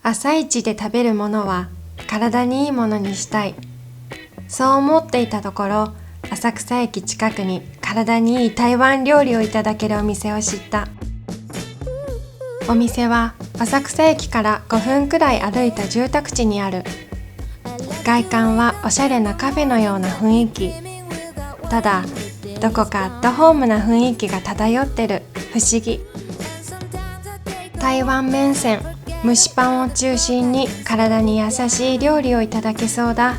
朝一で食べるものは体にいいものにしたい。そう思っていたところ、浅草駅近くに体にいい台湾料理をいただけるお店を知った。お店は浅草駅から5分くらい歩いた住宅地にある。外観はおしゃれなカフェのような雰囲気。ただ、どこかアットホームな雰囲気が漂ってる。不思議。台湾麺線、蒸しパンを中心に体に優しい料理をいただけそうだ。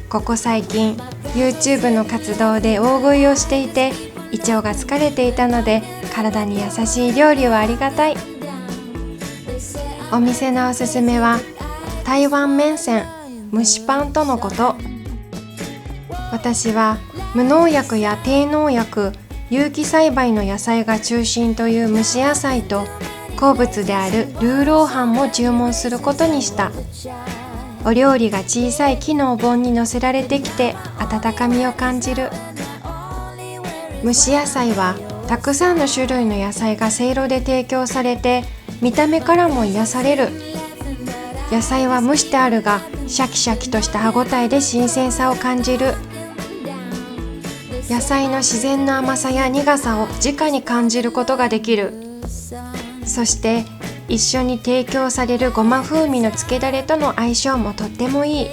ここ最近 YouTube の活動で大食いをしていて胃腸が疲れていたので、体に優しい料理はありがたい。お店のおすすめは台湾麺線、蒸しパンとのこと。私は無農薬や低農薬、有機栽培の野菜が中心という蒸し野菜と好物であるルーローハンも注文することにした。お料理が小さい木のお盆に乗せられてきて温かみを感じる。蒸し野菜はたくさんの種類の野菜がせいろで提供されて、見た目からも癒される。野菜は蒸してあるがシャキシャキとした歯ごたえで新鮮さを感じる。野菜の自然な甘さや苦さを直に感じることができる。そして一緒に提供されるごま風味のつけだれとの相性もとってもいい。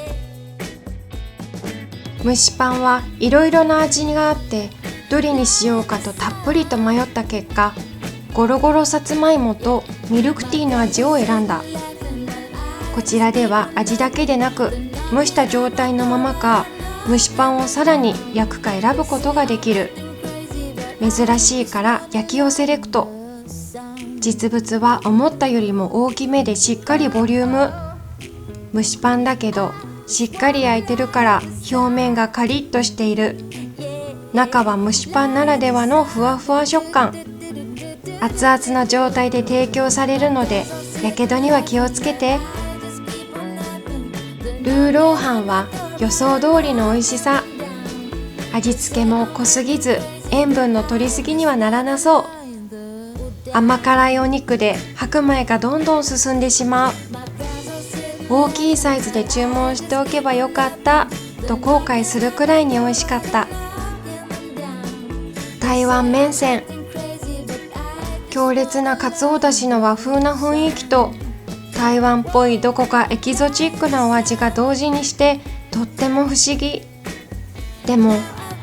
蒸しパンはいろいろな味があって、どれにしようかとたっぷりと迷った結果、ゴロゴロさつまいもとミルクティーの味を選んだ。こちらでは味だけでなく、蒸した状態のままか蒸しパンをさらに焼くか選ぶことができる。珍しいから焼きをセレクト。実物は思ったよりも大きめでしっかりボリューム。蒸しパンだけどしっかり焼いてるから表面がカリッとしている。中は蒸しパンならではのふわふわ食感。熱々の状態で提供されるのでやけどには気をつけて。ルーローハンは予想通りの美味しさ。味付けも濃すぎず塩分の摂りすぎにはならなそう。甘辛いお肉で白米がどんどん進んでしまう。大きいサイズで注文しておけばよかったと後悔するくらいに美味しかった。台湾麺線、強烈なかつおだしの和風な雰囲気と台湾っぽいどこかエキゾチックなお味が同時にしてとっても不思議。でも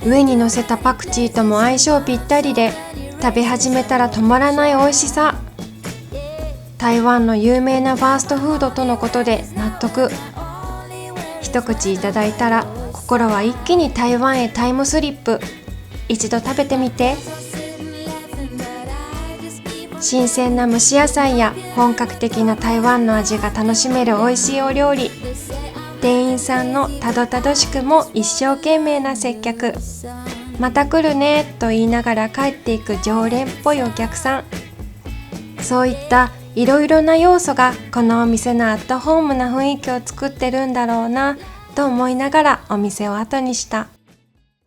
上に乗せたパクチーとも相性ぴったりで、食べ始めたら止まらない美味しさ。台湾の有名なファーストフードとのことで納得。一口いただいたら心は一気に台湾へタイムスリップ。一度食べてみて。新鮮な蒸し野菜や本格的な台湾の味が楽しめる美味しいお料理。店員さんのたどたどしくも一生懸命な接客。また来るねと言いながら帰っていく常連っぽいお客さん。そういったいろいろな要素がこのお店のアットホームな雰囲気を作ってるんだろうなと思いながらお店を後にした。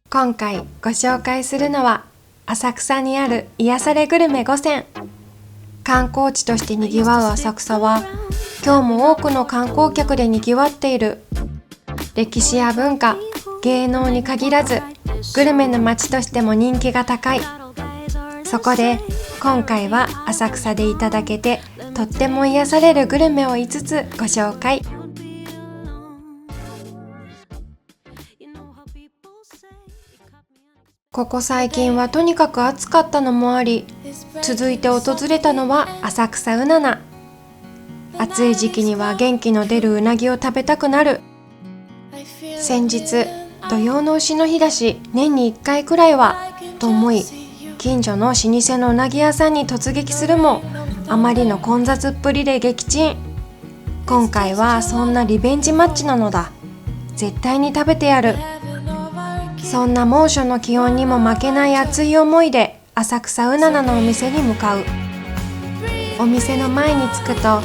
今回ご紹介するのは浅草にある癒されグルメ5選。観光地としてにぎわう浅草は今日も多くの観光客でにぎわっている。歴史や文化、芸能に限らずグルメの街としても人気が高い。そこで今回は浅草でいただけてとっても癒されるグルメを5つご紹介。ここ最近はとにかく暑かったのもあり、続いて訪れたのは浅草うなな。暑い時期には元気の出るうなぎを食べたくなる。先日土用の丑の日だし年に1回くらいはと思い、近所の老舗のうなぎ屋さんに突撃するもあまりの混雑っぷりで撃沈。今回はそんなリベンジマッチなのだ。絶対に食べてやる。そんな猛暑の気温にも負けない熱い思いで浅草うななのお店に向かう。お店の前に着くと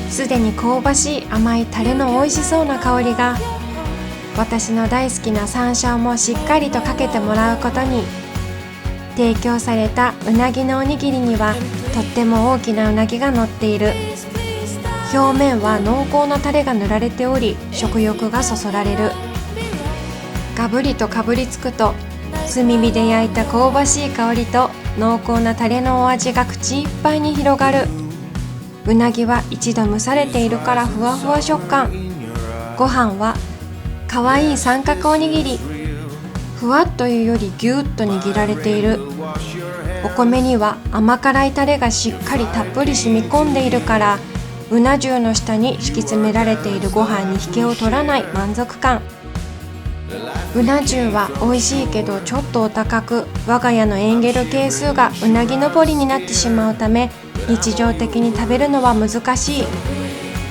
すでに香ばしい甘いタレの美味しそうな香りが。私の大好きな山椒もしっかりとかけてもらうことに。提供されたうなぎのおにぎりにはとっても大きなうなぎが乗っている。表面は濃厚なタレが塗られており、食欲がそそられる。ガブリとかぶりつくと、炭火で焼いた香ばしい香りと濃厚なタレのお味が口いっぱいに広がる。うなぎは一度蒸されているからふわふわ食感。ご飯はかわいい三角おにぎり。ふわっというよりぎゅっと握られている。お米には甘辛いタレがしっかりたっぷり染み込んでいるから、うな重の下に敷き詰められているご飯に引けを取らない満足感。うな重は美味しいけどちょっとお高く、我が家のエンゲル係数がうなぎ登りになってしまうため、日常的に食べるのは難しい。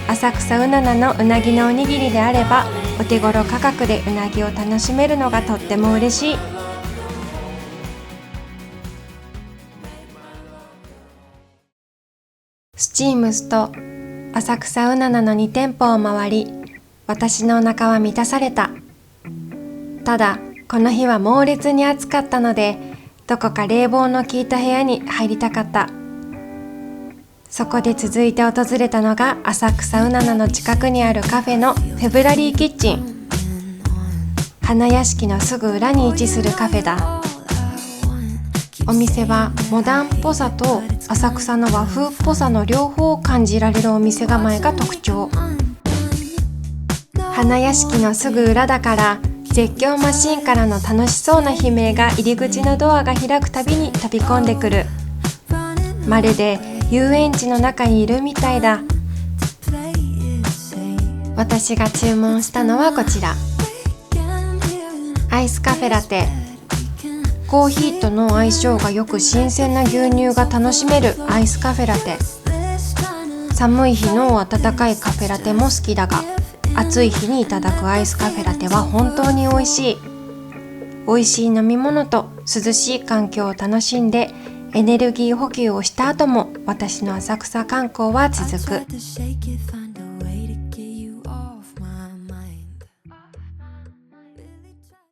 浅草うななのうなぎのおにぎりであれば、お手頃価格でうなぎを楽しめるのがとっても嬉しい。スチームスと浅草うななの2店舗を回り、私のお腹は満たされた。ただこの日は猛烈に暑かったので、どこか冷房の効いた部屋に入りたかった。そこで続いて訪れたのが浅草うななの近くにあるカフェのフェブラリーキッチン。花屋敷のすぐ裏に位置するカフェだ。お店はモダンっぽさと浅草の和風っぽさの両方を感じられるお店構えが特徴。花屋敷のすぐ裏だから、絶叫マシンからの楽しそうな悲鳴が入り口のドアが開くたびに飛び込んでくる。まるで遊園地の中にいるみたいだ。私が注文したのはこちら。アイスカフェラテ。コーヒーとの相性がよく新鮮な牛乳が楽しめるアイスカフェラテ。寒い日の温かいカフェラテも好きだが、暑い日にいただくアイスカフェラテは本当に美味しい。美味しい飲み物と涼しい環境を楽しんで、エネルギー補給をした後も私の浅草観光は続く。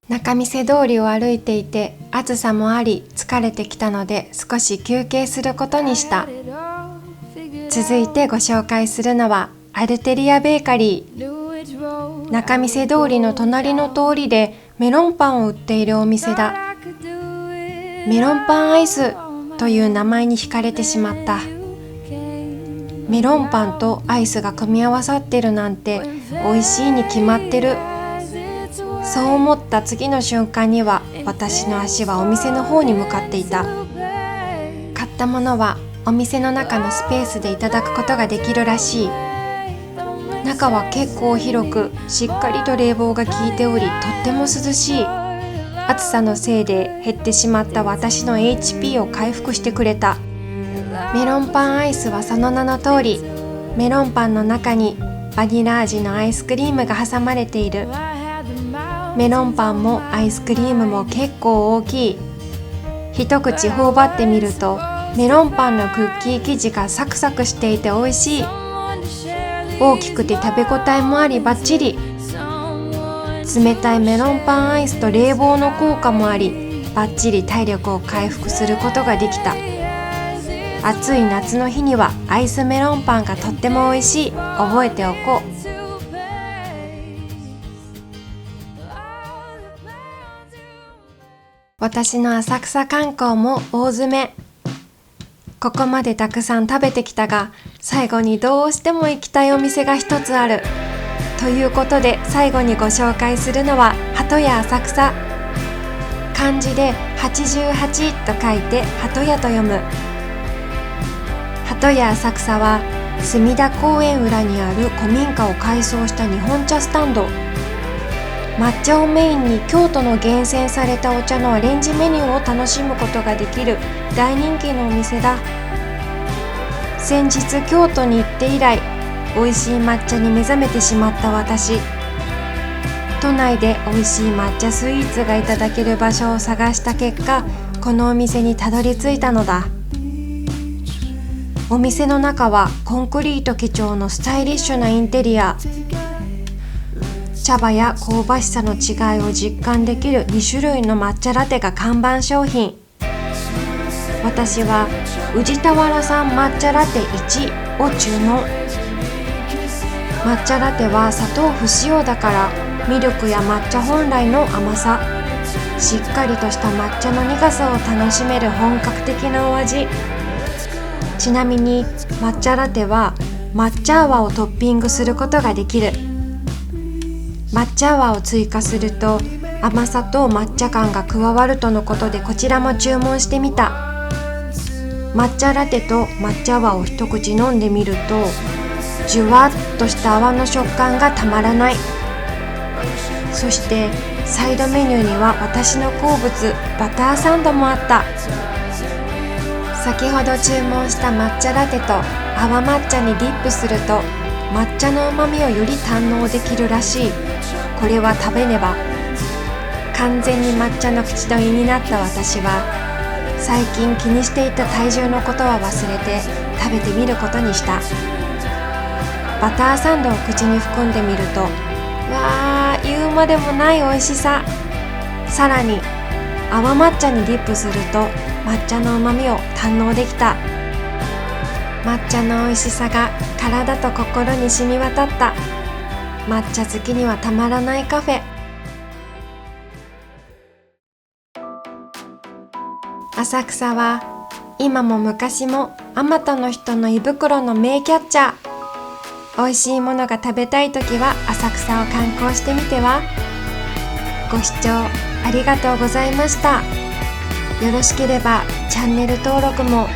仲見世通りを歩いていて、暑さもあり疲れてきたので少し休憩することにした。続いてご紹介するのはアルテリアベーカリー。仲見世通りの隣の通りでメロンパンを売っているお店だ。メロンパンアイスという名前に惹かれてしまった。メロンパンとアイスが組み合わさってるなんて美味しいに決まってる。そう思った次の瞬間には、私の足はお店の方に向かっていた。買ったものはお店の中のスペースでいただくことができるらしい。中は結構広く、しっかりと冷房が効いており、とっても涼しい。暑さのせいで減ってしまった私の HP を回復してくれた。メロンパンアイスはその名の通り、メロンパンの中にバニラ味のアイスクリームが挟まれている。メロンパンもアイスクリームも結構大きい。一口頬張ってみると、メロンパンのクッキー生地がサクサクしていて美味しい。大きくて食べ応えもありバッチリ。冷たいメロンパンアイスと冷房の効果もあり、バッチリ体力を回復することができた。暑い夏の日にはアイスメロンパンがとっても美味しい。覚えておこう。私の浅草観光も大詰め。ここまでたくさん食べてきたが、最後にどうしても行きたいお店が一つある。ということで最後にご紹介するのは鳩屋浅草。漢字で88と書いて鳩屋と読む。鳩屋浅草は隅田公園裏にある古民家を改装した日本茶スタンド。抹茶をメインに京都の厳選されたお茶のアレンジメニューを楽しむことができる大人気のお店だ。先日京都に行って以来、美味しい抹茶に目覚めてしまった私。都内で美味しい抹茶スイーツがいただける場所を探した結果、このお店にたどり着いたのだ。お店の中はコンクリート基調のスタイリッシュなインテリア。茶葉や香ばしさの違いを実感できる2種類の抹茶ラテが看板商品。私は宇治田原産抹茶ラテ1を注文。抹茶ラテは砂糖不使用だからミルクや抹茶本来の甘さ、しっかりとした抹茶の苦さを楽しめる本格的なお味。ちなみに抹茶ラテは抹茶泡をトッピングすることができる。抹茶泡を追加すると甘さと抹茶感が加わるとのことで、こちらも注文してみた。抹茶ラテと抹茶泡を一口飲んでみると、じゅわっとした泡の食感がたまらない。そしてサイドメニューには私の好物バターサンドもあった。先ほど注文した抹茶ラテと泡抹茶にディップすると抹茶の旨味をより堪能できるらしい。これは食べねば。完全に抹茶の口どりになった私は、最近気にしていた体重のことは忘れて食べてみることにした。バターサンドを口に含んでみると、わー、言うまでもない美味しさ。さらに泡抹茶にディップすると抹茶の旨味を堪能できた。抹茶の美味しさが体と心に染み渡った。抹茶好きにはたまらないカフェ。浅草は今も昔もあまたの人の胃袋の名キャッチャー。美味しいものが食べたいときは浅草を観光してみては。ご視聴ありがとうございました。よろしければチャンネル登録も